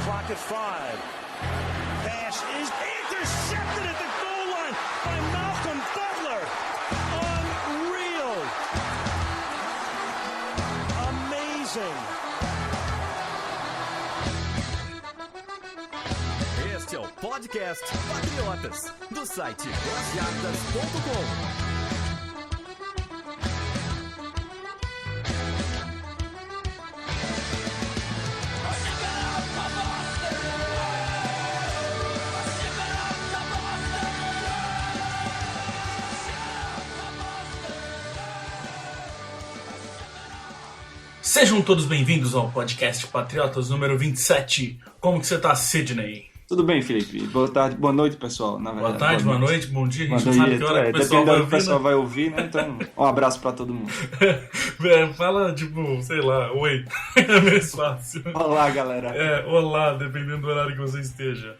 clock at 5. Pass is intercepted at the goal line by Malcolm Butler. Unreal. Amazing. Este é o podcast Patriotas, do site 10yardas.com. Sejam todos bem-vindos ao podcast Patriotas número 27. Como que você tá, Sidney? Tudo bem, Felipe? Boa tarde, boa noite, pessoal. Na verdade, boa tarde, boa noite, bom dia. A gente não sabe que hora que o pessoal depende vai do ouvir, pessoal né? vai ouvir, né? Então, um abraço pra todo mundo. Fala, tipo, sei lá, oi. É mais fácil. Olá, galera. Olá, dependendo do horário que você esteja.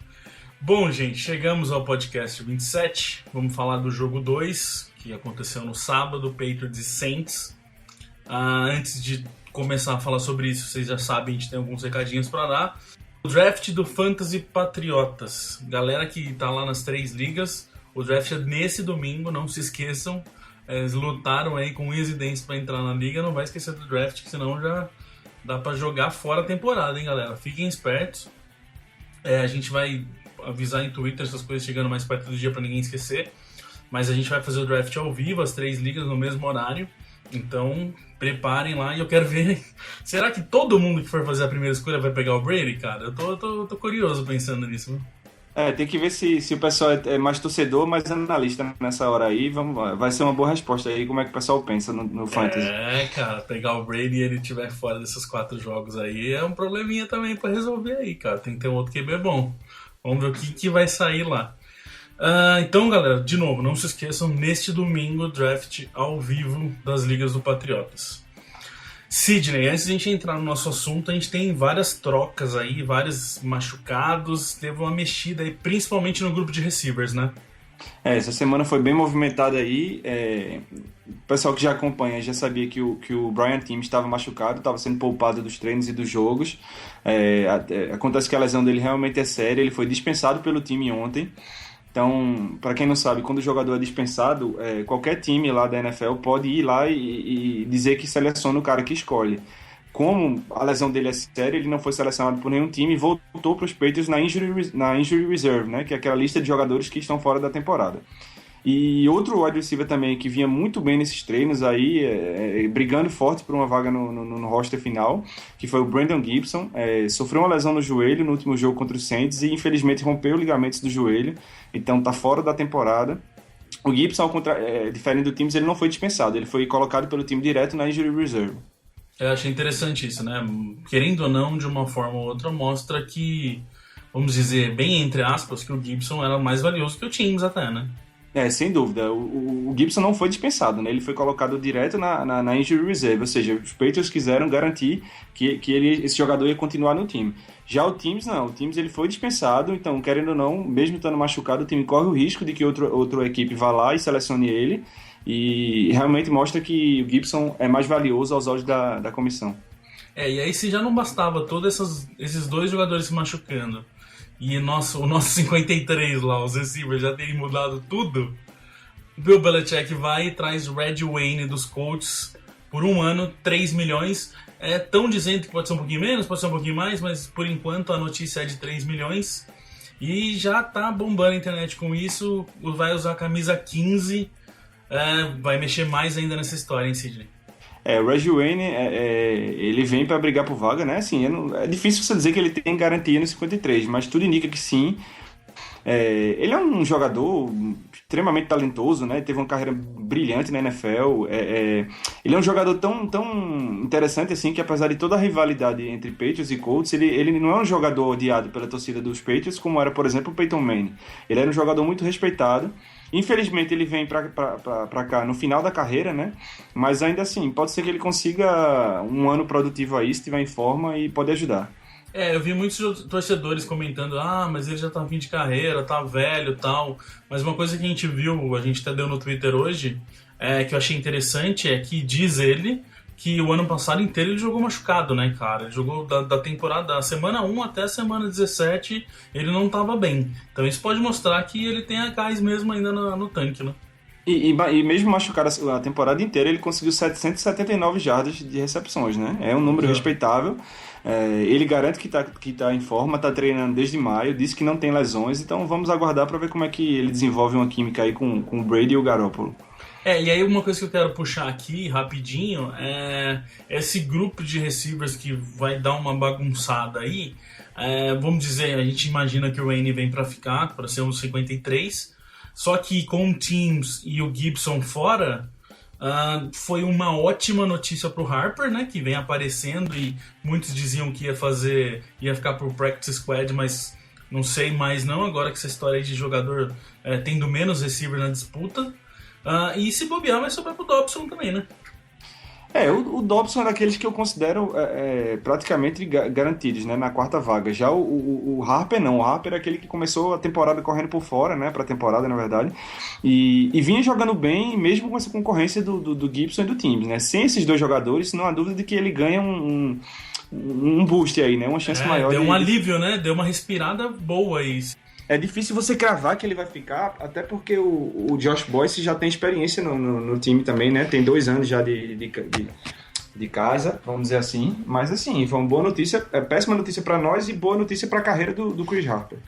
Bom, gente, chegamos ao podcast 27. Vamos falar do jogo 2, que aconteceu no sábado, Patriots e Saints. Antes de começar a falar sobre isso, vocês já sabem, a gente tem alguns recadinhos pra dar. O draft do Fantasy Patriotas. Galera que tá lá nas 3 ligas, o draft é nesse domingo, não se esqueçam. Eles lutaram aí com unhas e dentes pra entrar na liga, não vai esquecer do draft, que senão já dá pra jogar fora a temporada, hein, galera? Fiquem espertos. A gente vai avisar em Twitter essas coisas chegando mais perto do dia pra ninguém esquecer. Mas a gente vai fazer o draft ao vivo, as 3 ligas no mesmo horário. Então, preparem lá e eu quero ver. Será que todo mundo que for fazer a primeira escolha vai pegar o Brady, cara? Eu tô curioso pensando nisso. Tem que ver se o pessoal é mais torcedor ou mais analista nessa hora aí. Vai ser uma boa resposta aí, como é que o pessoal pensa no Fantasy. Cara, pegar o Brady e ele estiver fora desses 4 jogos aí é um probleminha também pra resolver aí, cara. Tem que ter um outro QB bom. Vamos ver o que vai sair lá. Então, galera, de novo, não se esqueçam, neste domingo, draft ao vivo das ligas do Patriotas. Sidney, antes de a gente entrar no nosso assunto, a gente tem várias trocas aí, vários machucados, teve uma mexida aí, principalmente no grupo de receivers, né? Essa semana foi bem movimentada aí. O pessoal que já acompanha já sabia que o Brian Timm estava machucado, estava sendo poupado dos treinos e dos jogos. Acontece que a lesão dele realmente é séria, ele foi dispensado pelo time ontem. Então, para quem não sabe, quando o jogador é dispensado, qualquer time lá da NFL pode ir lá e dizer que seleciona o cara que escolhe. Como a lesão dele é séria, ele não foi selecionado por nenhum time e voltou para os Patriots na Injury Reserve, né, que é aquela lista de jogadores que estão fora da temporada. E outro wide receiver também que vinha muito bem nesses treinos aí, brigando forte por uma vaga no roster final, que foi o Brandon Gibson. Sofreu uma lesão no joelho no último jogo contra o Saints e infelizmente rompeu os ligamentos do joelho, então tá fora da temporada. O Gibson, diferente do time, ele não foi dispensado, ele foi colocado pelo time direto na Injury Reserve. Eu achei interessante isso, né? Querendo ou não, de uma forma ou outra, mostra que, vamos dizer, bem entre aspas, que o Gibson era mais valioso que o Tims até, né? Sem dúvida. O Gibson não foi dispensado, né? Ele foi colocado direto na Injury Reserve, ou seja, os Patriots quiseram garantir que esse jogador ia continuar no time. Já o Tims não, o Tims ele foi dispensado, então, querendo ou não, mesmo estando machucado, o time corre o risco de que outra equipe vá lá e selecione ele, e realmente mostra que o Gibson é mais valioso aos olhos da comissão. E aí se já não bastava todos esses 2 jogadores se machucando, e o nosso 53 lá, os receivers, já terem mudado tudo, o Bill Belichick vai e traz o Red Wayne dos Colts por 1 ano, 3 milhões. Estão dizendo que pode ser um pouquinho menos, pode ser um pouquinho mais, mas por enquanto a notícia é de 3 milhões. E já tá bombando a internet com isso, vai usar a camisa 15, vai mexer mais ainda nessa história, hein, Sidney? O Red Wayne, ele vem para brigar por vaga, né? Assim, é difícil você dizer que ele tem garantia no 53, mas tudo indica que sim. Ele é um jogador extremamente talentoso, né? Teve uma carreira brilhante na NFL. Ele é um jogador tão interessante assim que, apesar de toda a rivalidade entre Patriots e Colts, ele não é um jogador odiado pela torcida dos Patriots, como era, por exemplo, o Peyton Manning. Ele era um jogador muito respeitado. Infelizmente ele vem para cá no final da carreira, né? Mas ainda assim, pode ser que ele consiga um ano produtivo aí, se estiver em forma, e pode ajudar. Eu vi muitos torcedores comentando, mas ele já tá em fim de carreira, tá velho e tal. Mas uma coisa que a gente viu, a gente até deu no Twitter hoje, que eu achei interessante, é que diz ele que o ano passado inteiro ele jogou machucado, né, cara? Ele jogou da temporada, da semana 1 até a semana 17, ele não tava bem. Então isso pode mostrar que ele tem a gás mesmo ainda no tanque, né? E mesmo machucado a temporada inteira, ele conseguiu 779 jardas de recepções, né? É um número respeitável. Ele garante que tá em forma, tá treinando desde maio, disse que não tem lesões, então vamos aguardar para ver como é que ele desenvolve uma química aí com o Brady e o Garoppolo. E aí uma coisa que eu quero puxar aqui rapidinho é esse grupo de receivers que vai dar uma bagunçada aí. Vamos dizer, a gente imagina que o Wayne vem para ficar, para ser um 53, só que com o Teams e o Gibson fora, foi uma ótima notícia pro Harper, né, que vem aparecendo e muitos diziam que ia ficar pro practice squad, mas não sei mais não, agora que essa história aí de jogador tendo menos receiver na disputa. E se bobear, vai sobrar pro Dobson também, né? O Dobson é daqueles que eu considero praticamente garantidos, né, na quarta vaga. Já o Harper não. O Harper é aquele que começou a temporada correndo por fora, né, pré-temporada, na verdade, e vinha jogando bem, mesmo com essa concorrência do Gibson e do Teams, né? Sem esses dois jogadores, não há dúvida de que ele ganha um boost aí, né? Uma chance maior. Deu um alívio, né? Deu uma respirada boa aí. É difícil você cravar que ele vai ficar, até porque o Josh Boyce já tem experiência no time também, né? Tem 2 anos já de casa, vamos dizer assim. Mas assim, foi uma boa notícia, péssima notícia para nós e boa notícia para a carreira do Chris Harper.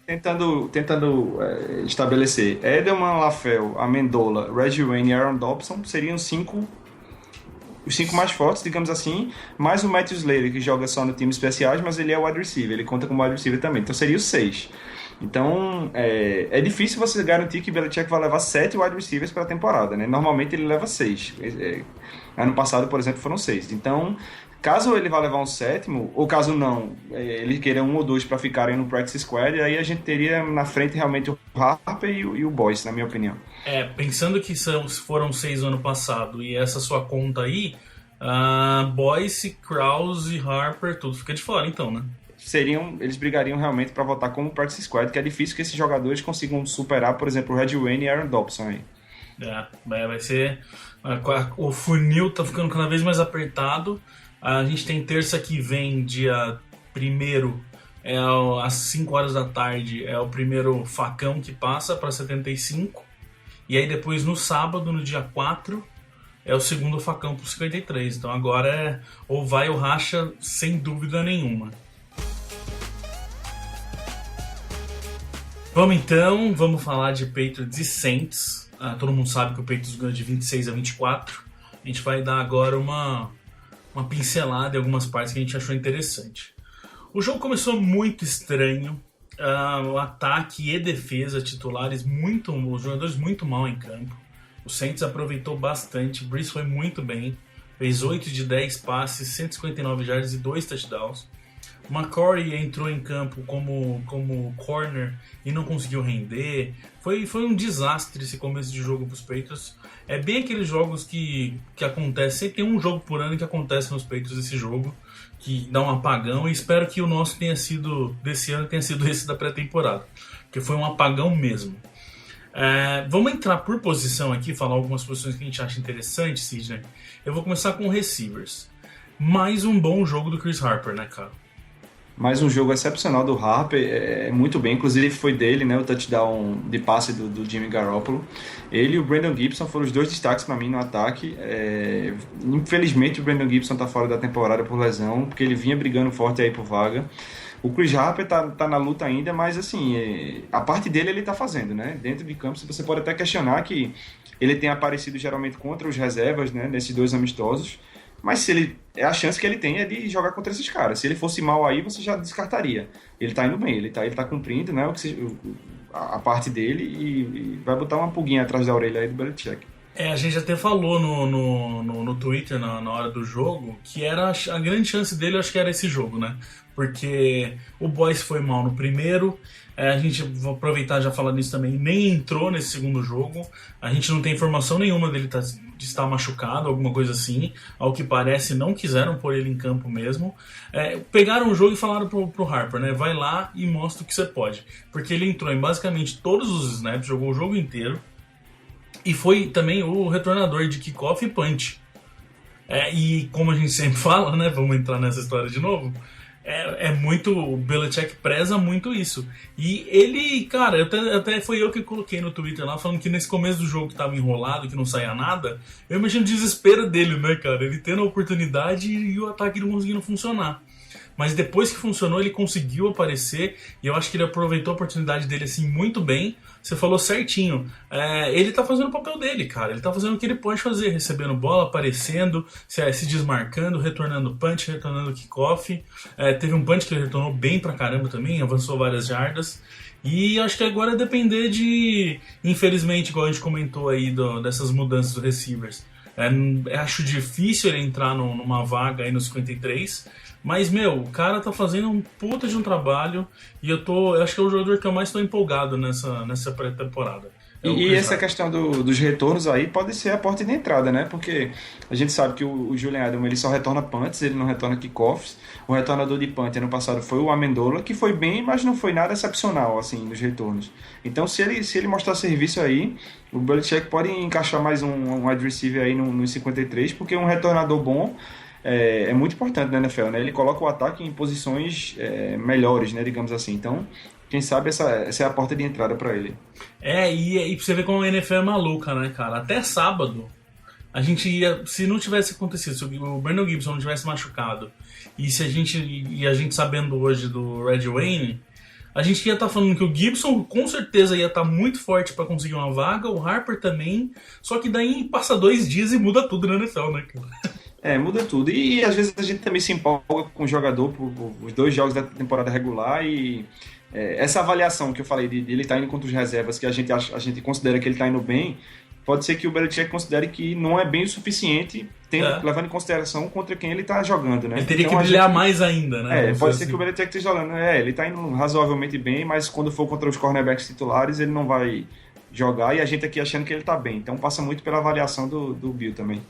Tentando estabelecer Edelman, LaFell, Amendola, Reggie Wayne e Aaron Dobson seriam os 5 mais fortes, digamos assim, mais o Matthew Slater, que joga só no time especiais, mas ele é wide receiver, ele conta como wide receiver também, então seria os 6. Então, é difícil você garantir que Belichick vai levar 7 wide receivers para a temporada, né? Normalmente ele leva 6. Ano passado, por exemplo, foram 6. Então, caso ele vá levar um 7º, ou caso não, ele queira 1 ou 2 para ficarem no practice squad, aí a gente teria na frente realmente o Harper e o Boyce, na minha opinião. Pensando que foram 6 no ano passado e essa sua conta aí, Boyce, Krause e Harper, tudo fica de fora então, né? Eles brigariam realmente para votar como practice squad, que é difícil que esses jogadores consigam superar, por exemplo, o Reggie Wayne e Aaron Dobson aí. Vai ser... O funil tá ficando cada vez mais apertado. A gente tem terça que vem, dia 1º, às 5 horas da tarde, é o primeiro facão que passa para 75. E aí depois no sábado, no dia 4, é o segundo facão para 53. Então agora ou vai ou racha, sem dúvida nenhuma. Vamos falar de Patriots e Saints. Todo mundo sabe que o Patriots ganhou de 26-24. A gente vai dar agora uma pincelada em algumas partes que a gente achou interessante. O jogo começou muito estranho. O ataque e defesa titulares os jogadores muito mal em campo. O Saints aproveitou bastante. Brees foi muito bem. Fez 8 de 10 passes, 159 jardas e 2 touchdowns. McCory entrou em campo como corner e não conseguiu render. Foi um desastre esse começo de jogo para os Patriots. É bem aqueles jogos que acontece, sempre tem um jogo por ano que acontece nos Patriots esse jogo, que dá um apagão, e espero que o nosso desse ano tenha sido esse da pré-temporada, porque foi um apagão mesmo. Vamos entrar por posição aqui, falar algumas posições que a gente acha interessante, Sidney. Eu vou começar com receivers. Mais um bom jogo do Chris Harper, né, cara? Mais um jogo excepcional do Harper, muito bem, inclusive foi dele, né, o touchdown de passe do Jimmy Garoppolo. Ele e o Brandon Gibson foram os 2 destaques para mim no ataque. Infelizmente o Brandon Gibson está fora da temporada por lesão, porque ele vinha brigando forte aí por vaga. O Chris Harper tá na luta ainda, mas assim, a parte dele ele tá fazendo, né? Dentro de campo você pode até questionar que ele tem aparecido geralmente contra os reservas, né, nesses 2 amistosos. Mas a chance que ele tem é de jogar contra esses caras. Se ele fosse mal aí, você já descartaria. Ele tá indo bem, ele tá cumprindo, né, a parte dele e vai botar uma pulguinha atrás da orelha aí do Belichick. A gente até falou no Twitter na hora do jogo que era a grande chance dele, eu acho que era esse jogo, né? Porque o Boyce foi mal no primeiro, a gente vai aproveitar já falar nisso também, nem entrou nesse segundo jogo, a gente não tem informação nenhuma dele de estar machucado, alguma coisa assim, ao que parece não quiseram pôr ele em campo mesmo. Pegaram o jogo e falaram pro Harper, né? Vai lá e mostra o que você pode, porque ele entrou em basicamente todos os snaps, jogou o jogo inteiro, e foi também o retornador de kickoff e punch. E como a gente sempre fala, né? Vamos entrar nessa história de novo. O Belichick preza muito isso. E ele, cara, até foi eu que coloquei no Twitter lá, falando que nesse começo do jogo que tava enrolado, que não saía nada, eu imagino o desespero dele, né, cara? Ele tendo a oportunidade e o ataque não conseguindo funcionar. Mas depois que funcionou, ele conseguiu aparecer, e eu acho que ele aproveitou a oportunidade dele assim muito bem. Você falou certinho. Ele tá fazendo o papel dele, cara. Ele tá fazendo o que ele pode fazer, recebendo bola, aparecendo, se desmarcando, retornando punch, retornando kickoff. Teve um punch que ele retornou bem pra caramba também, avançou várias jardas. E acho que agora é depender de, infelizmente, igual a gente comentou aí, dessas mudanças dos receivers. Acho difícil ele entrar numa vaga aí no 53. Mas, o cara tá fazendo um puta de um trabalho e eu acho que é o jogador que eu mais tô empolgado nessa pré-temporada. E essa questão dos retornos aí pode ser a porta de entrada, né? Porque a gente sabe que o Julian Edelman ele só retorna punts, ele não retorna kickoffs. O retornador de punt ano passado foi o Amendola, que foi bem, mas não foi nada excepcional assim nos retornos. Então, se ele mostrar serviço aí, o Belichick pode encaixar mais um wide receiver aí no 53, porque um retornador bom é muito importante na NFL, né? Ele coloca o ataque em posições melhores, né? Digamos assim. Então, quem sabe essa é a porta de entrada para ele. E pra você ver como a NFL é maluca, né, cara? Até sábado, a gente ia... Se não tivesse acontecido, se o Brandon Gibson não tivesse machucado, e a gente sabendo hoje do Red Wayne, a gente ia estar falando que o Gibson com certeza ia estar muito forte para conseguir uma vaga, o Harper também, só que daí passa 2 dias e muda tudo na NFL, né, cara? Muda tudo. E às vezes a gente também se empolga com o jogador por os 2 jogos da temporada regular e essa avaliação que eu falei de ele estar indo contra os reservas, que a gente considera que ele está indo bem, pode ser que o Belichick considere que não é bem o suficiente, levando em consideração contra quem ele está jogando, né? Ele teria que brilhar mais ainda, né? Pode ser que o Belichick esteja jogando. Ele está indo razoavelmente bem, mas quando for contra os cornerbacks titulares, ele não vai jogar e a gente aqui achando que ele está bem. Então passa muito pela avaliação do Bill também.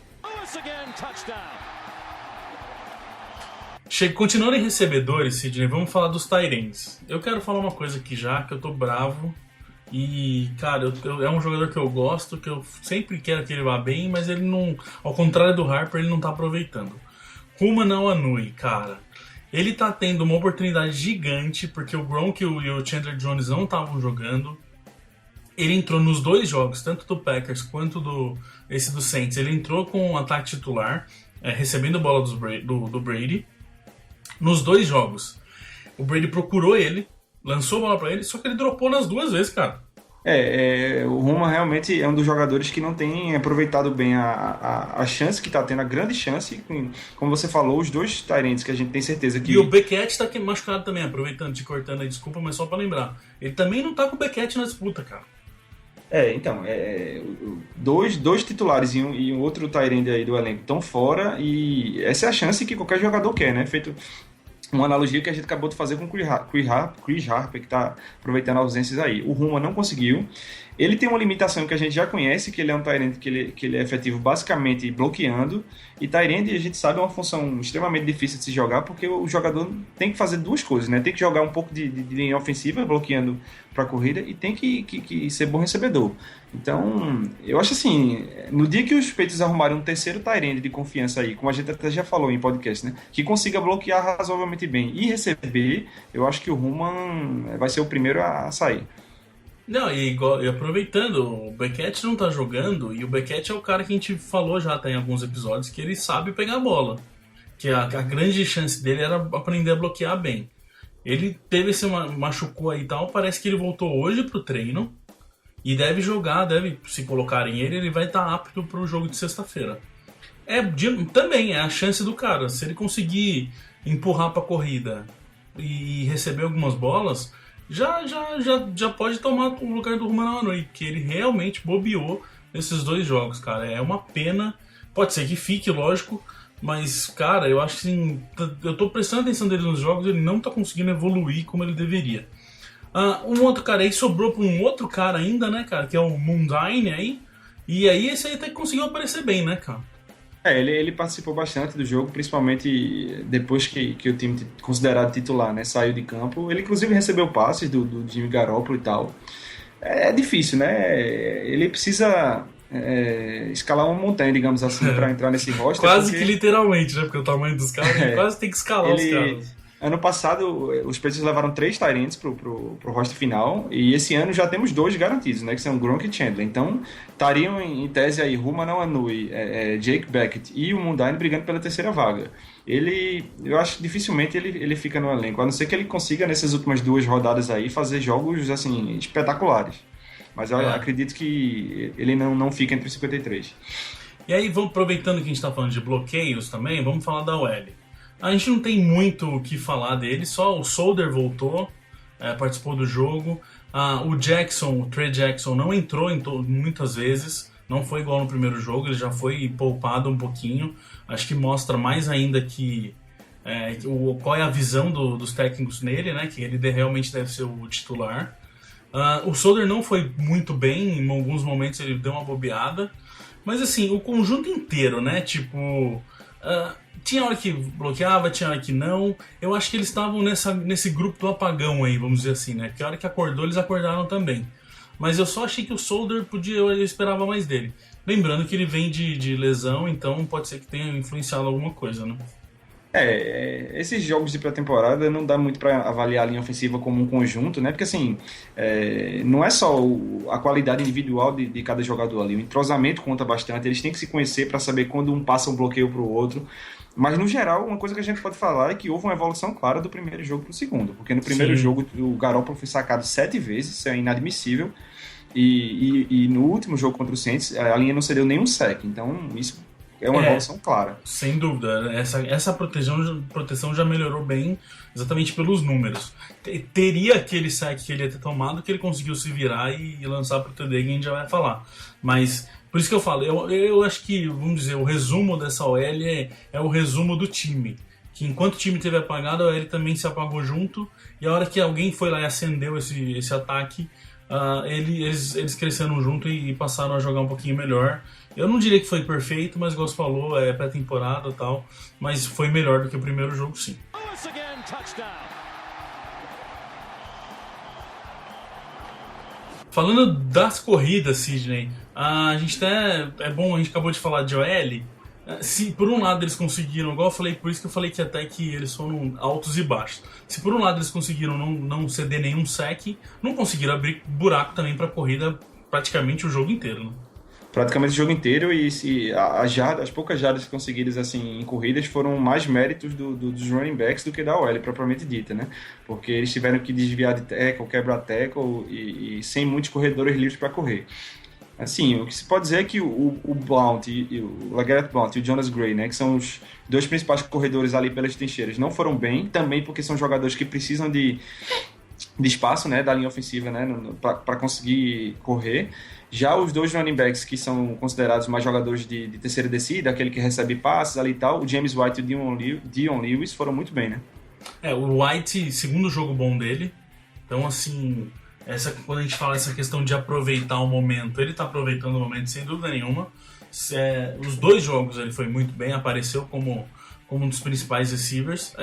Continuando em recebedores, Sidney, vamos falar dos tight ends. Eu quero falar uma coisa aqui já, que eu tô bravo. E, cara, é um jogador que eu gosto, que eu sempre quero que ele vá bem, mas ele não... Ao contrário do Harper, ele não tá aproveitando. Huma Nawanui, cara. Ele tá tendo uma oportunidade gigante, porque o Gronk e o Chandler Jones não estavam jogando. Ele entrou nos 2 jogos, tanto do Packers quanto do Saints. Ele entrou com um ataque titular, recebendo bola do Brady. Nos 2 jogos, o Brady procurou ele, lançou a bola pra ele, só que ele dropou nas 2 vezes, cara. O Huma realmente é um dos jogadores que não tem aproveitado bem a chance que tá tendo, a grande chance, como você falou, os 2 tight ends que a gente tem certeza que... E o Beckett tá machucado também, aproveitando, te cortando aí, desculpa, mas só pra lembrar. Ele também não tá com o Beckett na disputa, cara. Dois titulares e um outro tight end aí do elenco estão fora e essa é a chance que qualquer jogador quer, né? Feito uma analogia que a gente acabou de fazer com o Chris Harper, que está aproveitando ausências aí. O Huma não conseguiu. Ele tem uma limitação que a gente já conhece, que ele é um tight end que ele é efetivo basicamente bloqueando. E tight end, a gente sabe, é uma função extremamente difícil de se jogar, porque o jogador tem que fazer 2 coisas, né? Tem que jogar um pouco de linha ofensiva, bloqueando para a corrida, e tem que ser bom recebedor. Então, eu acho assim, no dia que os Patriots arrumarem um terceiro tight end de confiança aí, como a gente até já falou em podcast, né? Que consiga bloquear razoavelmente bem e receber, eu acho que o Huma vai ser o primeiro a sair. Não, e aproveitando, o Beckett não tá jogando, e o Beckett é o cara que a gente falou já até em alguns episódios, que ele sabe pegar a bola. Que a grande chance dele era aprender a bloquear bem. Ele machucou aí e tal, parece que ele voltou hoje pro treino, e deve jogar, se colocarem ele vai estar apto pro jogo de sexta-feira. Também é a chance do cara, se ele conseguir empurrar pra corrida e receber algumas bolas... Já pode tomar o lugar do Huma Nawanui, porque ele realmente bobeou nesses 2 jogos, cara. É uma pena. Pode ser que fique, lógico, mas, cara, eu acho que assim, eu tô prestando atenção dele nos jogos, ele não tá conseguindo evoluir como ele deveria. Um outro cara aí sobrou pra um outro cara ainda, né, cara, que é o Mundine aí. E aí esse aí até conseguiu aparecer bem, né, cara? Ele participou bastante do jogo, principalmente depois que o time considerado titular, né, saiu de campo. Ele inclusive recebeu passes do Jimmy Garoppolo e tal. É difícil, né? Ele precisa escalar uma montanha, digamos assim, para entrar nesse roster. Quase porque que literalmente, né? Porque o tamanho dos caras, ele quase tem que escalar os caras. Ano passado, os Patriots levaram 3 tight ends pro roster final, e esse ano já temos 2 garantidos, né? Que são Gronk e Chandler. Então, estariam em tese aí Ruma Nawanui, Jake Beckett e o Mundine brigando pela terceira vaga. Eu acho que dificilmente ele fica no elenco, a não ser que ele consiga, nessas últimas 2 rodadas aí, fazer jogos, assim, espetaculares. Mas eu acredito que ele não fica entre os 53. E aí, aproveitando que a gente está falando de bloqueios também, vamos falar da OL. A gente não tem muito o que falar dele, só o Solder voltou, participou do jogo. O Trey Jackson, não entrou muitas vezes, não foi igual no primeiro jogo, ele já foi poupado um pouquinho. Acho que mostra mais ainda qual é a visão dos técnicos nele, né? Que ele realmente deve ser o titular. O Solder não foi muito bem, em alguns momentos ele deu uma bobeada. Mas assim, o conjunto inteiro, né? Tipo, tinha hora que bloqueava, tinha hora que não. Eu acho que eles estavam nesse grupo do apagão aí, vamos dizer assim, né? Que a hora que acordou, eles acordaram também. Mas eu só achei que o Solder eu esperava mais dele. Lembrando que ele vem de lesão, então pode ser que tenha influenciado alguma coisa, né? Esses jogos de pré-temporada não dá muito para avaliar a linha ofensiva como um conjunto, né? Porque assim, não é só a qualidade individual de cada jogador ali, o entrosamento conta bastante, eles têm que se conhecer para saber quando um passa um bloqueio para o outro. Mas no geral, uma coisa que a gente pode falar é que houve uma evolução clara do primeiro jogo para o segundo, porque no primeiro jogo o Garoppolo foi sacado 7 vezes, isso é inadmissível, e no último jogo contra o Saints a linha não cedeu nenhum sec, então isso é uma evolução clara. Sem dúvida. Essa proteção já melhorou bem, exatamente pelos números. Teria aquele sack que ele ia ter tomado, que ele conseguiu se virar e lançar para o TD, que a gente já vai falar. Mas, por isso que eu falo, eu acho que, vamos dizer, o resumo dessa OL é o resumo do time. Que enquanto o time esteve apagado, a OL também se apagou junto, e a hora que alguém foi lá e acendeu esse ataque, eles cresceram junto e passaram a jogar um pouquinho melhor. Eu não diria que foi perfeito, mas igual você falou, é pré-temporada e tal, mas foi melhor do que o primeiro jogo, sim. Falando das corridas, Sidney, a gente a gente acabou de falar de OL. Se por um lado eles conseguiram, igual eu falei, por isso que eu falei que até que eles foram altos e baixos. Se por um lado eles conseguiram não ceder nenhum sec, não conseguiram abrir buraco também para corrida praticamente o jogo inteiro, né? Praticamente o jogo inteiro, e as poucas jardas conseguidas assim, em corridas foram mais méritos dos running backs do que da OL propriamente dita, né? Porque eles tiveram que desviar de tackle, quebrar tackle e sem muitos corredores livres para correr. Assim, o que se pode dizer é que o Blount, o LeGarrette Blount e o Jonas Gray, né, que são os 2 principais corredores ali pelas trincheiras, não foram bem, também porque são jogadores que precisam de espaço, né, da linha ofensiva, né, para conseguir correr. Já os 2 running backs que são considerados mais jogadores de terceira descida, aquele que recebe passes ali e tal, o James White e o Dion Lewis foram muito bem, né? O White, segundo jogo bom dele, então assim, quando a gente fala essa questão de aproveitar o momento, ele está aproveitando o momento sem dúvida nenhuma. Os 2 jogos ele foi muito bem, apareceu como um dos principais receivers,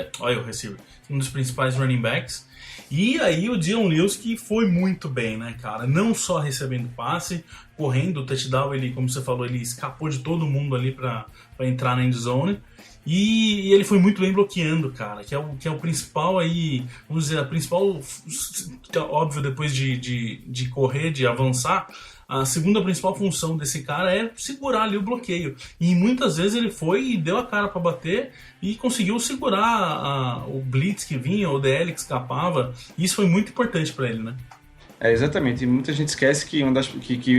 um dos principais running backs. E aí o Dion Lewis, que foi muito bem, né, cara? Não só recebendo passe, correndo, o touchdown, ele, como você falou, ele escapou de todo mundo ali para entrar na endzone. E ele foi muito bem bloqueando, cara, que é o principal aí, vamos dizer, a principal, óbvio, depois de correr, de avançar, a segunda principal função desse cara é segurar ali o bloqueio. E muitas vezes ele foi e deu a cara para bater e conseguiu segurar o blitz que vinha, o DL que escapava. E isso foi muito importante para ele, né? Exatamente, e muita gente esquece que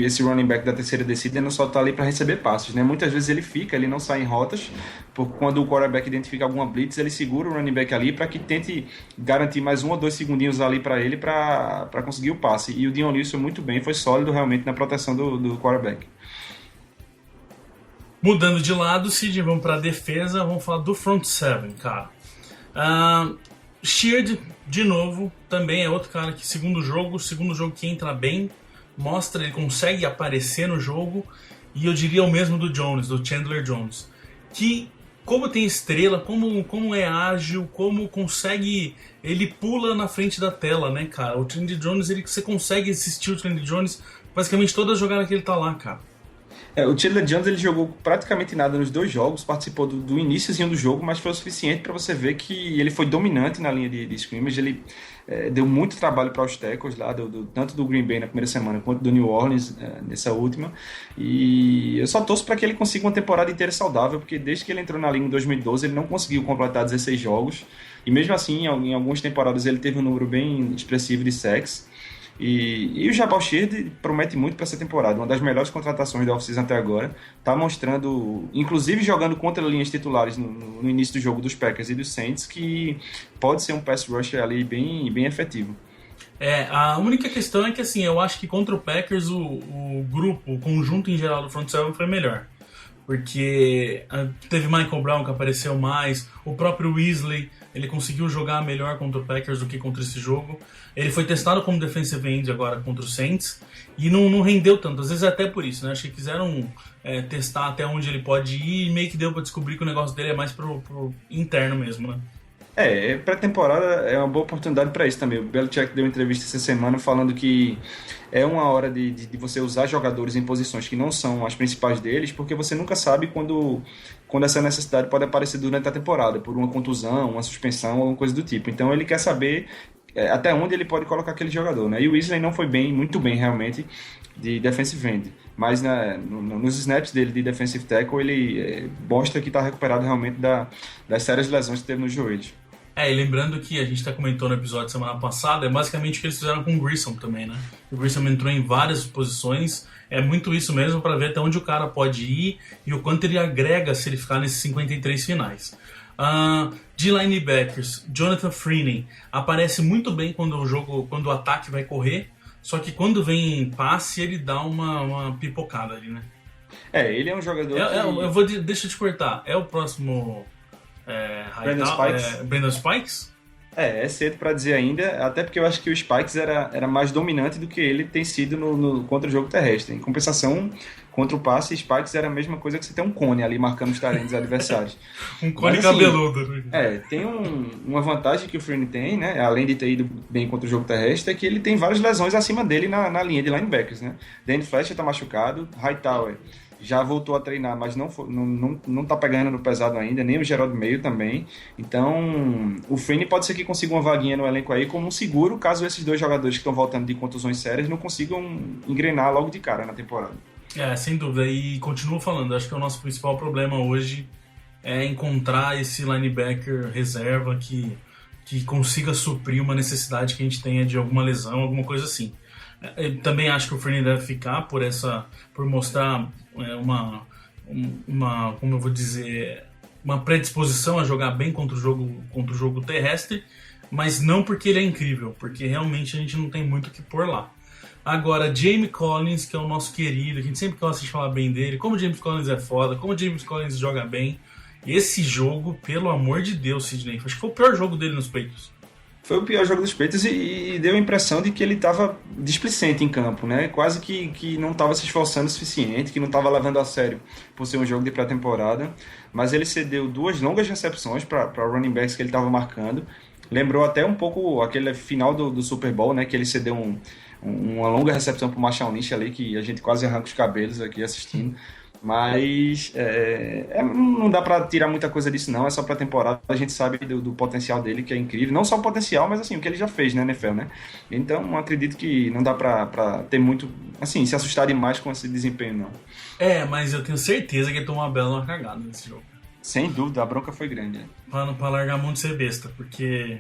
esse running back da terceira descida não só está ali para receber passes, né? Muitas vezes ele não sai em rotas, porque quando o quarterback identifica alguma blitz, ele segura o running back ali para que tente garantir mais 1 ou 2 segundinhos ali para ele para conseguir o passe. E o Dion Lewis foi muito bem, foi sólido realmente na proteção do quarterback. Mudando de lado, Cid, vamos para a defesa, vamos falar do front seven, cara. Sheard, de novo, também é outro cara que segundo jogo que entra bem, mostra, ele consegue aparecer no jogo, e eu diria o mesmo do Jones, do Chandler Jones, que como tem estrela, como é ágil, como consegue, ele pula na frente da tela, né, cara? O Chandler Jones, você consegue assistir o Chandler Jones basicamente toda a jogada que ele tá lá, cara. O Chandler Jones ele jogou praticamente nada nos 2 jogos, participou do iníciozinho do jogo, mas foi o suficiente para você ver que ele foi dominante na linha de scrimmage. Ele deu muito trabalho para os tackles lá, tanto do Green Bay na primeira semana quanto do New Orleans nessa última. E eu só torço para que ele consiga uma temporada inteira saudável, porque desde que ele entrou na liga em 2012 ele não conseguiu completar 16 jogos. E mesmo assim, em algumas temporadas ele teve um número bem expressivo de sacks. E o Jabal Sheard promete muito para essa temporada, uma das melhores contratações da off-season até agora. Está mostrando, inclusive jogando contra linhas titulares no início do jogo dos Packers e dos Saints, que pode ser um pass rusher ali bem efetivo. A única questão é que assim, eu acho que contra o Packers o grupo, o conjunto em geral do front seven foi melhor. Porque teve Michael Brown que apareceu mais, o próprio Weasley, ele conseguiu jogar melhor contra o Packers do que contra esse jogo. Ele foi testado como defensive end agora contra o Saints e não rendeu tanto, às vezes até por isso, né? Acho que quiseram testar até onde ele pode ir e meio que deu pra descobrir que o negócio dele é mais pro interno mesmo, né? Pré-temporada é uma boa oportunidade para isso também. O Belichick deu uma entrevista essa semana falando que é uma hora de você usar jogadores em posições que não são as principais deles, porque você nunca sabe quando essa necessidade pode aparecer durante a temporada, por uma contusão, uma suspensão, alguma coisa do tipo. Então ele quer saber até onde ele pode colocar aquele jogador, né? E o Weasley não foi muito bem realmente de defensive end, mas nos snaps dele de defensive tackle ele mostra que está recuperado realmente das sérias lesões que teve nos joelhos. E lembrando que a gente comentou no episódio semana passada, é basicamente o que eles fizeram com o Grissom também, né? O Grissom entrou em várias posições, é muito isso mesmo para ver até onde o cara pode ir e o quanto ele agrega se ele ficar nesses 53 finais. De linebackers, Jonathan Freeney aparece muito bem quando o ataque vai correr, só que quando vem passe ele dá uma pipocada ali, né? Ele é um jogador deixa eu te cortar, é o próximo... Brandon Spikes? É cedo pra dizer ainda, até porque eu acho que o Spikes era mais dominante do que ele tem sido contra o jogo terrestre. Em compensação, contra o passe, Spikes era a mesma coisa que você ter um cone ali marcando os talentos adversários. Um cone cabeludo. Tem uma vantagem que o Freeney tem, né? Além de ter ido bem contra o jogo terrestre, é que ele tem várias lesões acima dele na linha de linebackers, né? Danny Fletcher tá machucado, Hightower já voltou a treinar, mas não tá pegando no pesado ainda, nem o Gerald Mayo também. Então, o Freeney pode ser que consiga uma vaguinha no elenco aí como um seguro, caso esses 2 jogadores que estão voltando de contusões sérias não consigam engrenar logo de cara na temporada. Sem dúvida. E continuo falando, acho que o nosso principal problema hoje é encontrar esse linebacker reserva que consiga suprir uma necessidade que a gente tenha de alguma lesão, alguma coisa assim. Eu também acho que o Freeney deve ficar por mostrar como eu vou dizer, uma predisposição a jogar bem contra o jogo terrestre, mas não porque ele é incrível, porque realmente a gente não tem muito o que pôr lá. Agora, Jamie Collins, que é o nosso querido, a gente sempre gosta de falar bem dele, como o James Collins é foda, como o James Collins joga bem. Esse jogo, pelo amor de Deus, Sidney, acho que foi o pior jogo dele nos Patriots. Foi o pior jogo dos Patriots e deu a impressão de que ele estava displicente em campo, né? Quase que não estava se esforçando o suficiente, que não estava levando a sério por ser um jogo de pré-temporada. Mas ele cedeu 2 longas recepções para running backs que ele estava marcando. Lembrou até um pouco aquele final do Super Bowl, né? Que ele cedeu uma longa recepção para o Marshall Lynch ali, que a gente quase arranca os cabelos aqui assistindo. Mas não dá pra tirar muita coisa disso não, é só pra temporada. A gente sabe do potencial dele, que é incrível. Não só o potencial, mas assim, o que ele já fez na NFL, né? Então acredito que não dá pra ter muito, assim, se assustar demais com esse desempenho, não. Mas eu tenho certeza que ele tomou uma bela cagada nesse jogo. Sem dúvida, a bronca foi grande. Pra largar a mão de ser besta, porque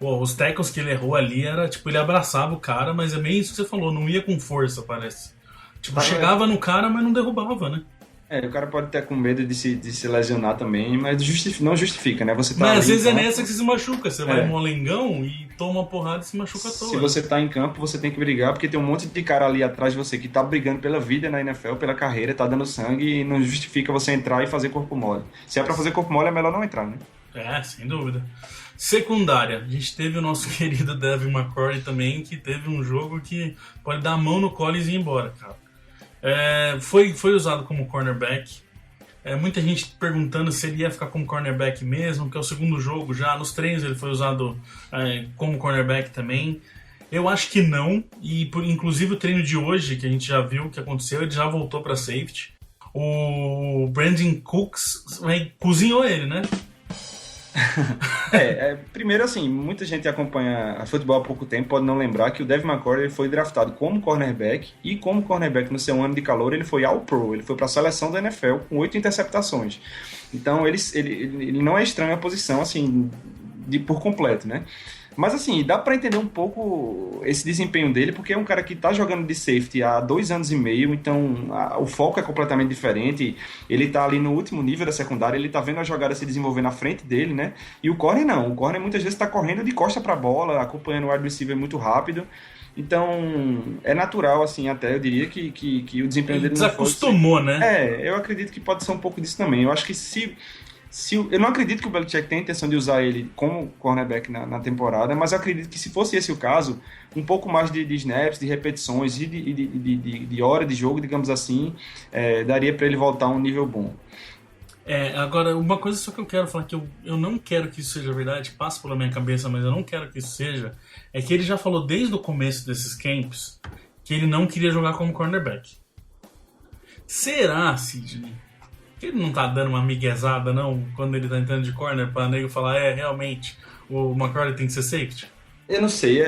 os tackles que ele errou ali era, tipo, ele abraçava o cara, mas é meio isso que você falou, não ia com força, parece. Tipo, chegava no cara, mas não derrubava, né? O cara pode ter com medo de se lesionar também, mas não justifica, né? Você tá mas às vezes campo, é nessa que você se machuca. Você vai molengão e toma uma porrada e se machuca à toa. Se você tá em campo, você tem que brigar, porque tem um monte de cara ali atrás de você que tá brigando pela vida na NFL, pela carreira, tá dando sangue e não justifica você entrar e fazer corpo mole. Se é pra fazer corpo mole, é melhor não entrar, né? Sem dúvida. Secundária, a gente teve o nosso querido Devin McCourty também, que teve um jogo que pode dar a mão no Collins e ir embora, cara. Foi usado como cornerback. Muita gente perguntando se ele ia ficar como cornerback mesmo, que é o segundo jogo já. Nos treinos ele foi usado como cornerback também. Eu acho que não, e inclusive o treino de hoje, que a gente já viu o que aconteceu, ele já voltou para safety. o Brandon Cooks cozinhou ele, né? Primeiro, assim, muita gente acompanha futebol há pouco tempo, pode não lembrar que o Devin McCourty ele foi draftado como cornerback, e como cornerback no seu ano de calor ele foi All-Pro, ele foi para a seleção da NFL com 8 interceptações. Então ele não é estranho a posição, assim, por completo, né? Mas assim, dá pra entender um pouco esse desempenho dele, porque é um cara que tá jogando de safety há 2 anos e meio, então o foco é completamente diferente. Ele tá ali no último nível da secundária, ele tá vendo a jogada se desenvolver na frente dele, né? E o corner não, o corner muitas vezes tá correndo de costa pra bola, acompanhando o wide receiver muito rápido. Então, é natural, assim, até eu diria que o desempenho dele não foi... Desacostumou, né? Eu acredito que pode ser um pouco disso também. Eu acho que eu não acredito que o Belichick tenha a intenção de usar ele como cornerback na temporada, mas eu acredito que se fosse esse o caso, um pouco mais de snaps, de repetições e de hora de jogo, digamos assim, daria para ele voltar a um nível bom. Agora, uma coisa só que eu quero falar, que eu não quero que isso seja verdade, passa pela minha cabeça, mas eu não quero que isso seja, é que ele já falou desde o começo desses camps que ele não queria jogar como cornerback. Será, Sidney, que ele não tá dando uma miguezada, não, quando ele tá entrando de corner, pra nego falar, realmente, o McCourty tem que ser safety? Eu não sei,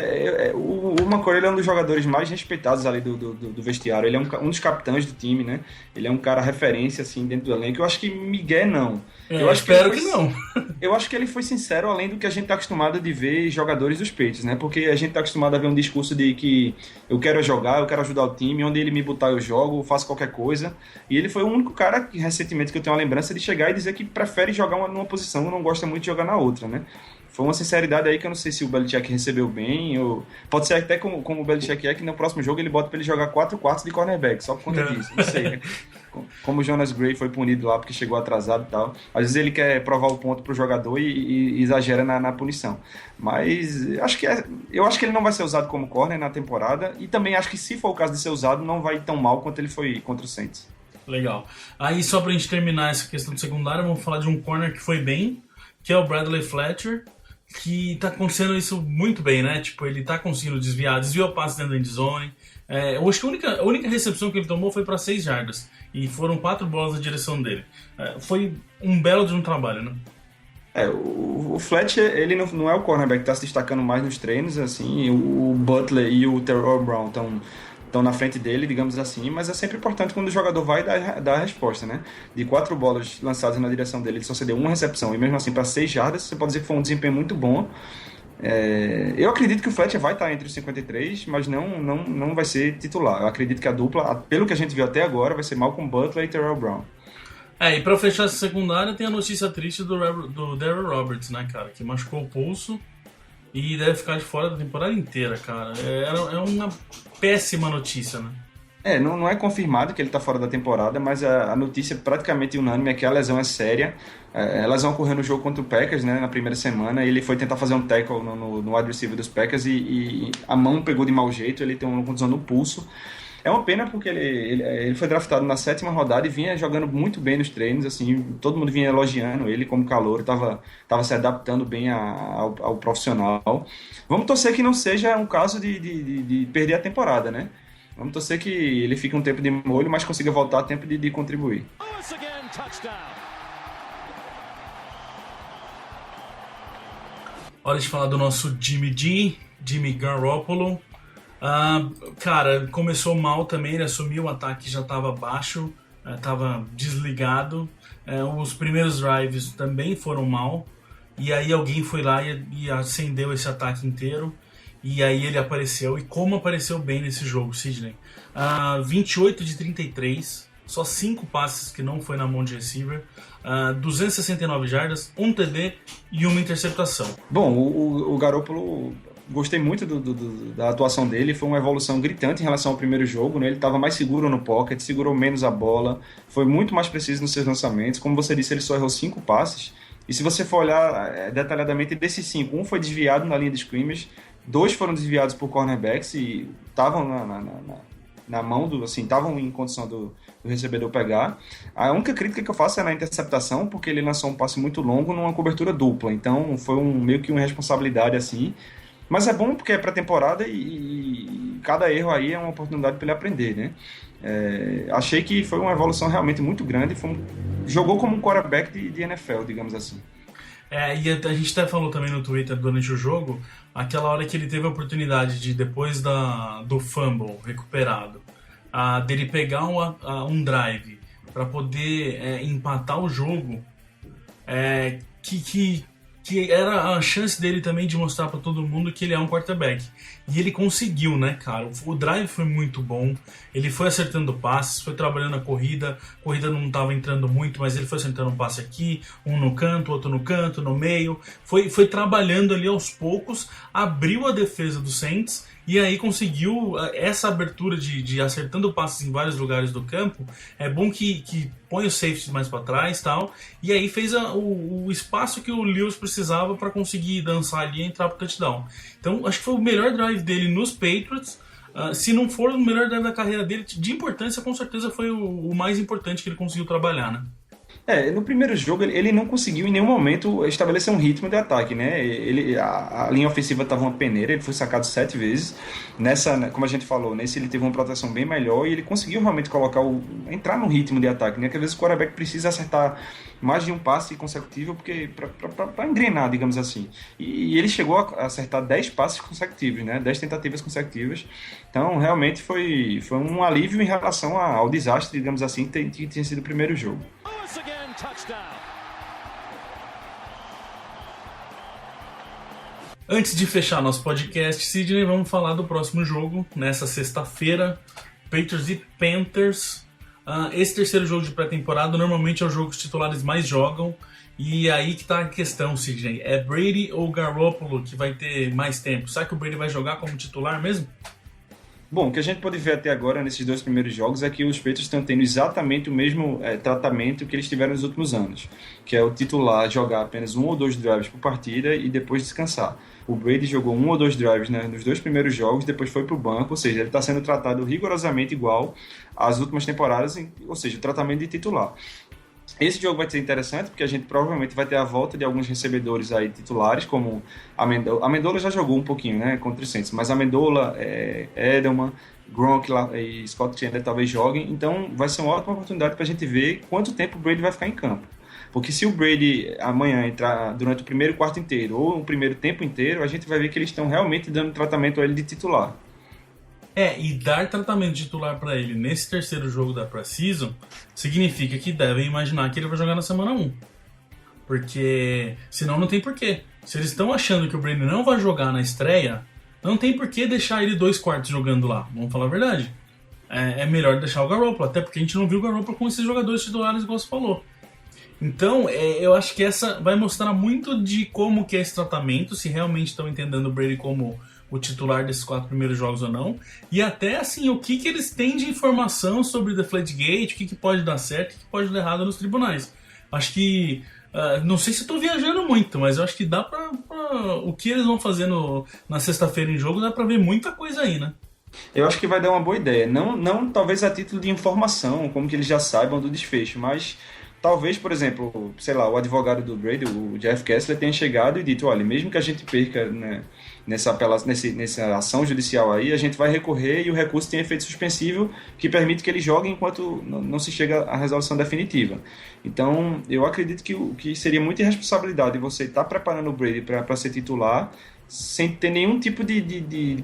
o McCourty é um dos jogadores mais respeitados ali do vestiário, ele é um dos capitães do time, né? Ele é um cara referência, assim, dentro do elenco. Eu acho que Miguel não. Eu espero que não. Eu acho que ele foi sincero, além do que a gente tá acostumado de ver jogadores dos Patriots, né? Porque a gente tá acostumado a ver um discurso de que eu quero jogar, eu quero ajudar o time, onde ele me botar eu jogo, eu faço qualquer coisa. E ele foi o único cara, que recentemente, que eu tenho uma lembrança de chegar e dizer que prefere jogar numa posição e não gosta muito de jogar na outra, né? Foi uma sinceridade aí que eu não sei se o Belichick recebeu bem, ou pode ser até como o Belichick que no próximo jogo ele bota pra ele jogar 4 quartos de cornerback, só por conta disso, não sei, né? Como o Jonas Gray foi punido lá porque chegou atrasado e tal, às vezes ele quer provar o ponto pro jogador e exagera na punição, mas eu acho que ele não vai ser usado como corner na temporada, e também acho que se for o caso de ser usado, não vai ir tão mal quanto ele foi contra o Saints. Legal. Aí só pra gente terminar essa questão de secundária, vamos falar de um corner que foi bem, que é o Bradley Fletcher, que tá acontecendo isso muito bem, né? Tipo, ele tá conseguindo desviou o passe dentro da endzone. Eu acho que a única recepção que ele tomou foi para 6 jardas. E foram 4 bolas na direção dele. Foi um belo de um trabalho, né? O Fletcher, ele não é o cornerback que tá se destacando mais nos treinos, assim. O Butler e o Terrell Brown estão na frente dele, digamos assim, mas é sempre importante quando o jogador vai dar a resposta, né? De 4 bolas lançadas na direção dele, ele só cedeu uma recepção, e mesmo assim para 6 jardas, você pode dizer que foi um desempenho muito bom. Eu acredito que o Fletcher vai estar entre os 53, mas não vai ser titular. Eu acredito que a dupla, pelo que a gente viu até agora, vai ser Malcolm Butler e Terrell Brown. E pra fechar essa secundária, tem a notícia triste do Darryl Roberts, né, cara? Que machucou o pulso e deve ficar de fora da temporada inteira, cara. É uma péssima notícia, né? Não é confirmado que ele está fora da temporada, mas a notícia praticamente unânime é que a lesão é séria. A lesão ocorreu no jogo contra o Packers, né, na primeira semana. Ele foi tentar fazer um tackle no wide receiver dos Packers e a mão pegou de mau jeito, ele tem uma contusão no pulso. É uma pena porque ele foi draftado na 7ª rodada e vinha jogando muito bem nos treinos, assim, todo mundo vinha elogiando ele como calouro, estava se adaptando bem ao profissional. Vamos torcer que não seja um caso de perder a temporada, né? Vamos torcer que ele fique um tempo de molho, mas consiga voltar a tempo de contribuir. Hora de falar do nosso Jimmy Garoppolo. Cara, começou mal também, ele assumiu o ataque, já estava baixo, estava desligado. Os primeiros drives também foram mal. E aí alguém foi lá e acendeu esse ataque inteiro. E aí ele apareceu, e como apareceu bem nesse jogo, Sidney. 28 de 33, só 5 passes que não foi na mão de receiver, 269 jardas, 1 TD e 1 interceptação. Bom, o Garoppolo, gostei muito da atuação dele, foi uma evolução gritante em relação ao primeiro jogo, né? Ele estava mais seguro no pocket, segurou menos a bola, foi muito mais preciso nos seus lançamentos. Como você disse, ele só errou 5 passes, e se você for olhar detalhadamente, desses 5, 1 foi desviado na linha de scrimmage, 2 foram desviados por cornerbacks e estavam na mão estavam em condição do recebedor pegar. A única crítica que eu faço é na interceptação, porque ele lançou um passe muito longo numa cobertura dupla, então foi meio que uma responsabilidade assim. Mas é bom porque é pré-temporada e cada erro aí é uma oportunidade para ele aprender, né? Achei que foi uma evolução realmente muito grande, jogou como um quarterback de NFL, digamos assim. E a gente até falou também no Twitter durante o jogo, aquela hora que ele teve a oportunidade de, depois do fumble recuperado, dele pegar um drive para poder empatar o jogo, que era a chance dele também de mostrar para todo mundo que ele é um quarterback. E ele conseguiu, né, cara? O drive foi muito bom, ele foi acertando passes, foi trabalhando a corrida não estava entrando muito, mas ele foi acertando um passe aqui, um no canto, outro no canto, no meio, foi trabalhando ali aos poucos, abriu a defesa do Saints, e aí conseguiu essa abertura de acertando passes em vários lugares do campo. É bom que põe os safeties mais para trás e tal, e aí fez o espaço que o Lewis precisava para conseguir dançar ali e entrar pro touchdown. Então acho que foi o melhor drive dele nos Patriots. Se não for o melhor drive da carreira dele, de importância, com certeza foi o mais importante que ele conseguiu trabalhar, né? No primeiro jogo ele não conseguiu em nenhum momento estabelecer um ritmo de ataque, né? A linha ofensiva estava uma peneira, ele foi sacado 7 vezes. Como a gente falou, nesse ele teve uma proteção bem melhor e ele conseguiu realmente entrar no ritmo de ataque, né? Que às vezes o quarterback precisa acertar mais de um passe consecutivo para engrenar, digamos assim. E ele chegou a acertar 10 passes consecutivos, né? 10 tentativas consecutivas. Então realmente foi um alívio em relação ao desastre, digamos assim, que tinha sido o primeiro jogo. Antes de fechar nosso podcast, Sidney, vamos falar do próximo jogo, nessa sexta-feira, Patriots e Panthers. Esse terceiro jogo de pré-temporada normalmente é o jogo que os titulares mais jogam, e aí que tá a questão, Sidney, é Brady ou Garoppolo que vai ter mais tempo? Será que o Brady vai jogar como titular mesmo? Bom, o que a gente pode ver até agora nesses 2 primeiros jogos é que os Patriots estão tendo exatamente o mesmo tratamento que eles tiveram nos últimos anos, que é o titular jogar apenas 1 ou 2 drives por partida e depois descansar. O Brady jogou 1 ou 2 drives, né, nos 2 primeiros jogos, depois foi para o banco, ou seja, ele está sendo tratado rigorosamente igual às últimas temporadas, ou seja, o tratamento de titular. Esse jogo vai ser interessante porque a gente provavelmente vai ter a volta de alguns recebedores aí titulares, como Amendola. Amendola já jogou um pouquinho, né, contra o Saints, mas Amendola, Edelman, Gronk e Scott Chandler talvez joguem, então vai ser uma ótima oportunidade para a gente ver quanto tempo o Brady vai ficar em campo. Porque se o Brady amanhã entrar durante o primeiro quarto inteiro ou o primeiro tempo inteiro, a gente vai ver que eles estão realmente dando tratamento a ele de titular. E dar tratamento titular para ele nesse terceiro jogo da Pre-Season significa que devem imaginar que ele vai jogar na semana 1. Porque senão não tem porquê. Se eles estão achando que o Brady não vai jogar na estreia, não tem porquê deixar ele 2 quartos jogando lá. Vamos falar a verdade. É melhor deixar o Garoppolo, até porque a gente não viu o Garoppolo com esses jogadores titulares, igual você falou. Então, eu acho que essa vai mostrar muito de como que é esse tratamento, se realmente estão entendendo o Brady como o titular desses 4 primeiros jogos ou não, e até assim, o que eles têm de informação sobre Deflategate, o que pode dar certo, o que pode dar errado nos tribunais. Acho que, não sei se estou viajando muito, mas eu acho que dá pra o que eles vão fazer na sexta-feira em jogo, dá pra ver muita coisa aí, né? Eu acho que vai dar uma boa ideia, não talvez a título de informação, como que eles já saibam do desfecho, mas talvez, por exemplo, sei lá, o advogado do Brady, o Jeff Kessler, tenha chegado e dito, olha, mesmo que a gente perca, né, nessa ação judicial aí, a gente vai recorrer e o recurso tem efeito suspensivo que permite que ele jogue enquanto não se chega à resolução definitiva. Então, eu acredito que seria muita irresponsabilidade você estar preparando o Brady para ser titular sem ter nenhum tipo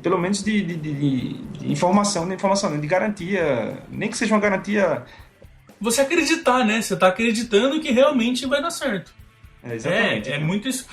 pelo menos de informação, de garantia, nem que seja uma garantia. Você acreditar, né? Você tá acreditando que realmente vai dar certo. Exatamente. É muito isso.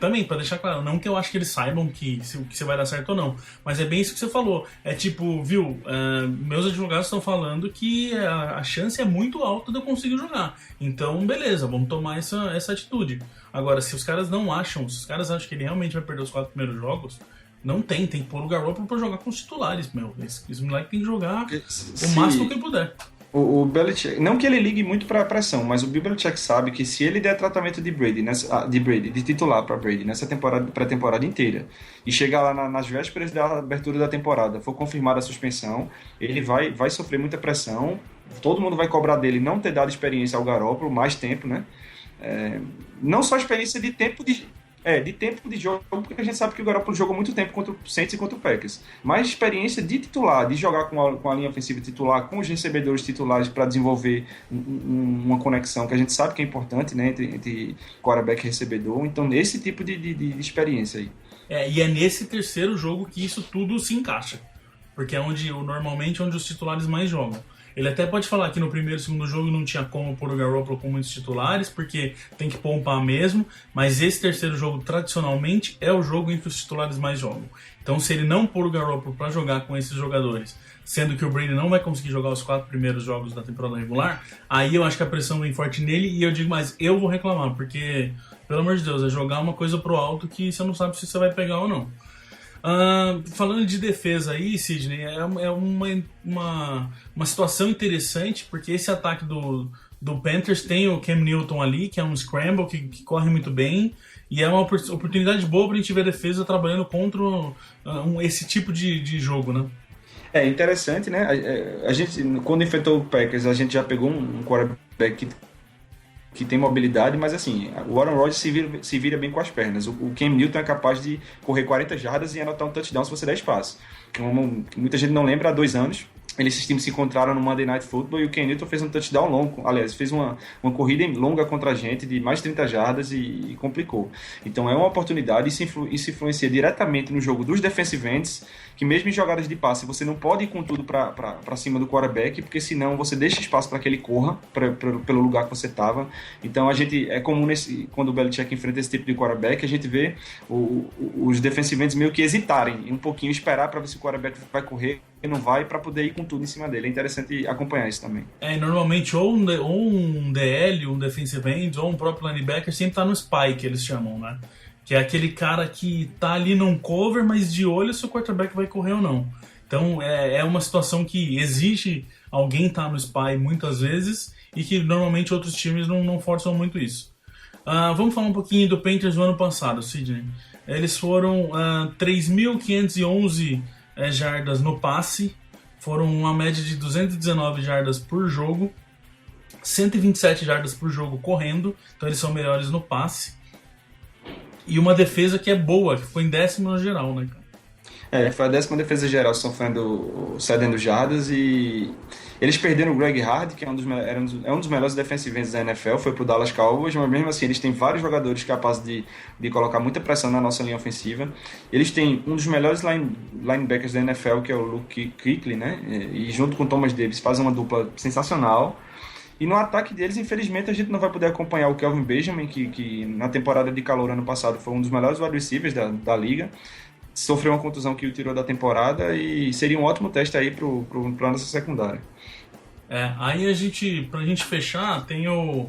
Também, pra deixar claro, não que eu acho que eles saibam que se vai dar certo ou não, mas é bem isso que você falou. É tipo, viu, meus advogados estão falando que a chance é muito alta de eu conseguir jogar. Então, beleza, vamos tomar essa atitude. Agora, se os caras não acham, se os caras acham que ele realmente vai perder os 4 primeiros jogos, não tem que pôr o Garoppolo pra jogar com os titulares, meu. Esse moleque tem que jogar o máximo que ele puder. O Belichick, não que ele ligue muito para a pressão, mas o Bill Belichick sabe que se ele der tratamento de titular para Brady nessa pré-temporada inteira e chegar lá nas vésperas da abertura da temporada, for confirmada a suspensão, ele vai sofrer muita pressão, todo mundo vai cobrar dele não ter dado experiência ao Garoppolo, mais tempo, né? Não só experiência de tempo De tempo de jogo, porque a gente sabe que o Garoppolo jogou muito tempo contra o Saints e contra o Packers. Mas experiência de titular, de jogar com a linha ofensiva titular, com os recebedores titulares para desenvolver uma conexão que a gente sabe que é importante, né, entre quarterback e recebedor. Então, esse tipo de experiência aí. E é nesse terceiro jogo que isso tudo se encaixa. Porque é normalmente onde os titulares mais jogam. Ele até pode falar que no primeiro e segundo jogo não tinha como pôr o Garoppolo com muitos titulares, porque tem que poupar mesmo, mas esse terceiro jogo, tradicionalmente, é o jogo em que os titulares mais jogam. Então, se ele não pôr o Garoppolo para jogar com esses jogadores, sendo que o Brady não vai conseguir jogar os 4 primeiros jogos da temporada regular, aí eu acho que a pressão vem forte nele, e eu digo mais, eu vou reclamar, porque, pelo amor de Deus, é jogar uma coisa pro alto que você não sabe se você vai pegar ou não. Falando de defesa aí, Sidney, é uma situação interessante, porque esse ataque do Panthers tem o Cam Newton ali, que é um scramble que corre muito bem, e é uma oportunidade boa pra gente ver a defesa trabalhando contra esse tipo de jogo, né? É interessante, né? A gente, quando enfrentou o Packers, a gente já pegou um quarterback que tem mobilidade, mas assim, o Aaron Rodgers se vira bem com as pernas. O Cam Newton é capaz de correr 40 jardas e anotar um touchdown se você der espaço. Como muita gente não lembra, há 2 anos, esses times se encontraram no Monday Night Football e o Cam Newton fez um touchdown longo, aliás, fez uma corrida longa contra a gente de mais de 30 jardas e complicou. Então é uma oportunidade, isso influencia diretamente no jogo dos defensive ends, que mesmo em jogadas de passe você não pode ir com tudo para cima do quarterback, porque senão você deixa espaço para que ele corra pelo lugar que você estava. Então é comum quando o Belichick enfrenta esse tipo de quarterback, a gente vê os defensive ends meio que hesitarem um pouquinho, esperar para ver se o quarterback vai correr e não vai, para poder ir com tudo em cima dele. É interessante acompanhar isso também. Normalmente ou um DL, um defensive end, ou um próprio linebacker sempre tá no spy, que eles chamam, né? Que é aquele cara que tá ali num cover, mas de olho se o quarterback vai correr ou não. Então é uma situação que exige alguém estar no spy muitas vezes, e que normalmente outros times não forçam muito isso. Vamos falar um pouquinho do Panthers do ano passado, Sidney. Eles foram 3.511 jardas no passe, foram uma média de 219 jardas por jogo, 127 jardas por jogo correndo, então eles são melhores no passe, e uma defesa que é boa, que foi em 10º no geral, né, cara? Foi a 10ª defesa geral cedendo jardas, e eles perderam o Greg Hardy, que é um dos melhores defensive ends da NFL, foi pro Dallas Cowboys, mas mesmo assim eles têm vários jogadores capazes de colocar muita pressão na nossa linha ofensiva. Eles têm um dos melhores linebackers da NFL, que é o Luke Kuechly, né? E junto com o Thomas Davis fazem uma dupla sensacional. E no ataque deles, infelizmente, a gente não vai poder acompanhar o Kelvin Benjamin, que na temporada de calor ano passado foi um dos melhores wide receivers da liga. Sofreu uma contusão que o tirou da temporada, e seria um ótimo teste aí para nossa secundária. Aí pra gente fechar, tem o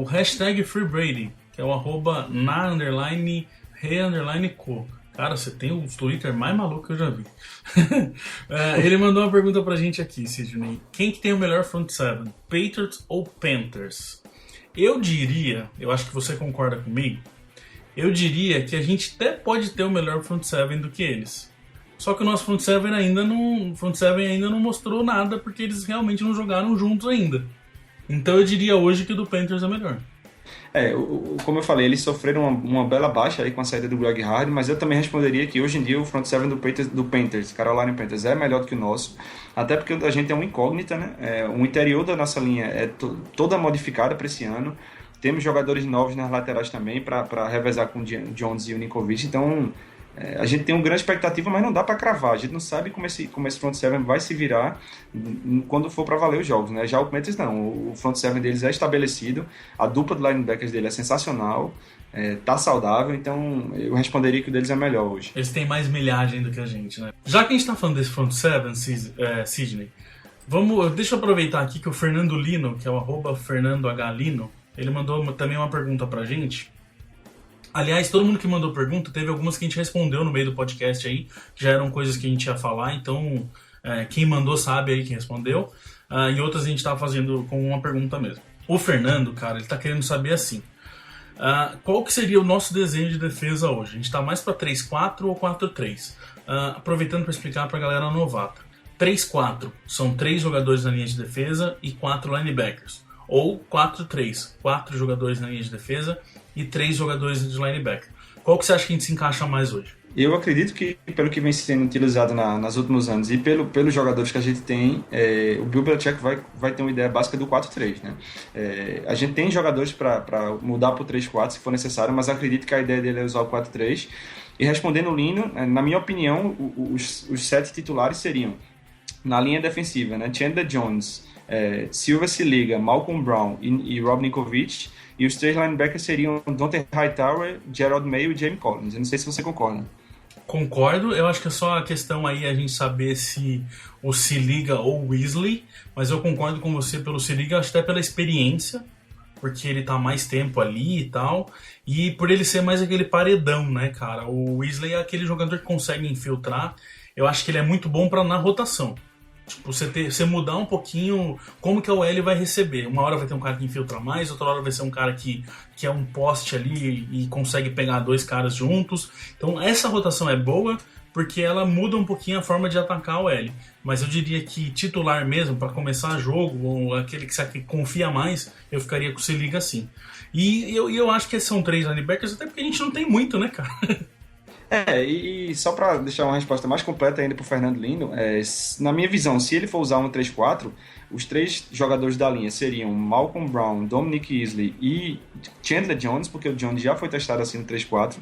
hashtag FreeBrady, que é o @na_re_co. Cara, você tem o Twitter mais maluco que eu já vi. Ele mandou uma pergunta pra gente aqui, Sidney. Quem que tem o melhor front seven? Patriots ou Panthers? Eu acho que você concorda comigo, eu diria que a gente até pode ter o melhor front seven do que eles. Só que o nosso front seven ainda não mostrou nada, porque eles realmente não jogaram juntos ainda. Então eu diria hoje que o do Panthers é melhor. Como eu falei, eles sofreram uma bela baixa aí com a saída do Greg Hardy, mas eu também responderia que hoje em dia o front seven do Panthers, Carolina Panthers, é melhor do que o nosso, até porque a gente é uma incógnita, né? O interior da nossa linha é toda modificada para esse ano. Temos jogadores novos nas laterais também para revezar com o Jones e o Ninkovich, então a gente tem uma grande expectativa, mas não dá para cravar. A gente não sabe como esse front seven vai se virar quando for para valer os jogos, né? Já o Panthers não, o front seven deles é estabelecido, a dupla de linebackers dele é sensacional, tá saudável, então eu responderia que o deles é melhor hoje. Eles têm mais milhagem do que a gente, né? Já que a gente tá falando desse front seven, Sidney, deixa eu aproveitar aqui que o Fernando Lino, que é o @FernandoHLino, ele mandou também uma pergunta pra gente. Aliás, todo mundo que mandou pergunta, teve algumas que a gente respondeu no meio do podcast aí, que já eram coisas que a gente ia falar, então quem mandou sabe aí quem respondeu, e outras a gente tava fazendo com uma pergunta mesmo. O Fernando, cara, ele tá querendo saber assim, qual que seria o nosso desenho de defesa hoje? A gente tá mais pra 3-4 ou 4-3? Aproveitando para explicar pra galera novata. 3-4 são 3 jogadores na linha de defesa e 4 linebackers. Ou 4-3, 4 jogadores na linha de defesa e 3 jogadores de linebacker. Qual que você acha que a gente se encaixa mais hoje? Eu acredito que, pelo que vem sendo utilizado nos últimos anos e pelos jogadores que a gente tem, o Bill Belichick vai ter uma ideia básica do 4-3, né? A gente tem jogadores para mudar para o 3-4 se for necessário, mas acredito que a ideia dele é usar o 4-3. E respondendo o Lino, na minha opinião, os 7 titulares seriam, na linha defensiva, né? Chandler Jones, Silva Siliga, Malcolm Brown e Rob Ninkovich. E os 3 linebackers seriam Dante Hightower, Gerald Mayo e Jamie Collins. Eu não sei se você concorda. Concordo, eu acho que é só a questão aí a gente saber se o Siliga ou o Weasley, mas eu concordo com você pelo Siliga, acho até pela experiência, porque ele tá mais tempo ali e tal, e por ele ser mais aquele paredão, né, cara? O Weasley é aquele jogador que consegue infiltrar, eu acho que ele é muito bom na rotação. Tipo, você mudar um pouquinho como que a OL vai receber. Uma hora vai ter um cara que infiltra mais, outra hora vai ser um cara que é um poste ali e consegue pegar 2 caras juntos. Então essa rotação é boa porque ela muda um pouquinho a forma de atacar a OL. Mas eu diria que titular mesmo, para começar jogo, ou aquele que você confia mais, eu ficaria com o Siliga assim. E eu acho que são 3 linebackers, até porque a gente não tem muito, né, cara? E só para deixar uma resposta mais completa ainda para o Fernando Lino, na minha visão, se ele for usar um 3-4, os 3 jogadores da linha seriam Malcolm Brown, Dominic Easley e Chandler Jones, porque o Jones já foi testado assim no 3-4,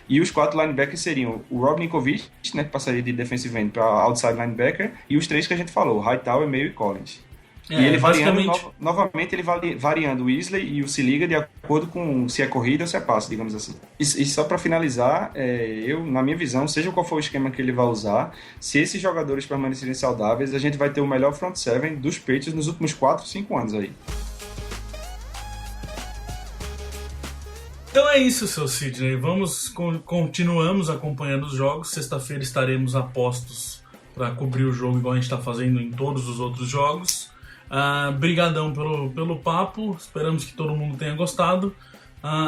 e os 4 linebackers seriam o Rob Ninkovich, né, que passaria de defensive end para outside linebacker, e os 3 que a gente falou, Hightower, Mayo e Collins. E ele novamente ele variando o Weasley e o Siliga de acordo com se é corrida ou se é passe, digamos assim. E só para finalizar, na minha visão, seja qual for o esquema que ele vai usar, se esses jogadores permanecerem saudáveis, a gente vai ter o melhor front seven dos Patriots nos últimos 4, 5 anos aí. Então é isso, seu Sidney. Continuamos acompanhando os jogos. Sexta-feira estaremos a postos para cobrir o jogo igual a gente está fazendo em todos os outros jogos. Brigadão pelo papo, esperamos que todo mundo tenha gostado,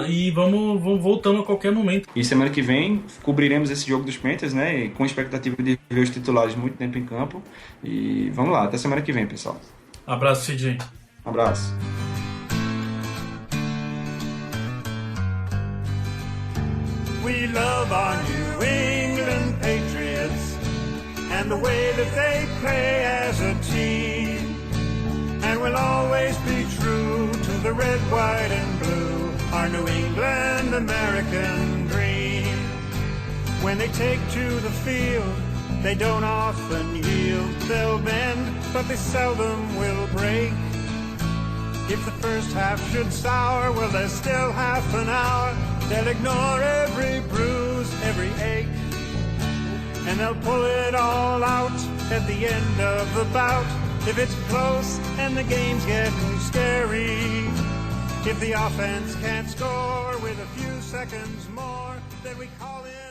e vamos voltando a qualquer momento. E semana que vem cobriremos esse jogo dos Panthers, né, com a expectativa de ver os titulares muito tempo em campo, e vamos lá, até semana que vem, pessoal. Abraço, CJ. Abraço. We love our New England Patriots and the way that they play as a team. And we'll always be true to the red, white, and blue, our New England American dream. When they take to the field, they don't often yield. They'll bend, but they seldom will break. If the first half should sour, well, there's still half an hour. They'll ignore every bruise, every ache, and they'll pull it all out at the end of the bout. If it's close and the game's getting scary, if the offense can't score with a few seconds more, then we call it